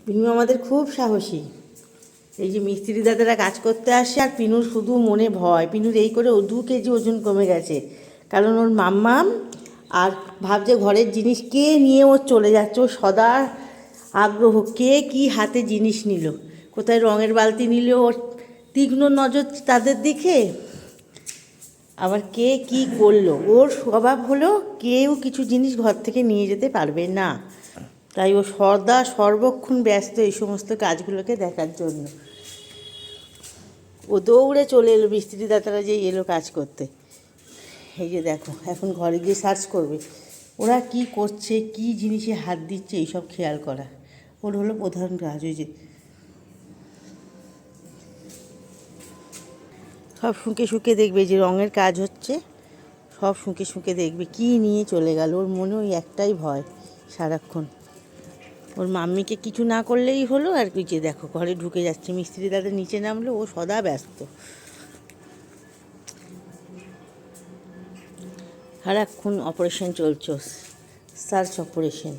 পিনু আমাদের খুব সাহসী। এই যে মিস্ত্রি দাদারা কাজ করতে আসে আর পিনুর শুধু মনে ভয়। পিনুর এই করে ও 2 কেজি ওজন কমে গেছে, কারণ ওর মাম্মাম আর ভাবছে ঘরের জিনিস কে নিয়ে ও চলে যাচ্ছে। ও সদা আগ্রহ কে কি হাতে জিনিস নিল, কোথায় রঙের বালতি নিল, ওর তীক্ষ্ণ নজর তাদের দিকে। আবার কে কি করলো, ওর স্বভাব হলো কেউ কিছু জিনিস ঘর থেকে নিয়ে যেতে পারবে না। তাই ও সর্বক্ষণ ব্যস্ত এই সমস্ত কাজগুলোকে দেখার জন্য। ও দৌড়ে চলে এলো মিস্ত্রি দাদারা যে এলো কাজ করতে। এই যে দেখো, এখন ঘরে গিয়ে সার্চ করবে ওরা কি করছে, কি জিনিসে হাত দিচ্ছে, এইসব খেয়াল করা ওর হলো প্রধান কাজ। ওই যে সব শুঁকে শুঁকে দেখবে যে রঙের কাজ হচ্ছে, সব শুঁকে শুঁকে দেখবে কি নিয়ে চলে গেল। ওর মনে ওই একটাই ভয় সারাক্ষণ, ওর মাম্মিকে কিছু না করলেই হলো। আর কি যে দেখো ঘরে ঢুকে যাচ্ছে, মিস্ত্রি দাদা নিচে নামলো, ও সদা ব্যস্ত, সারাক্ষণ অপারেশন চলছে, সার্চ অপারেশন।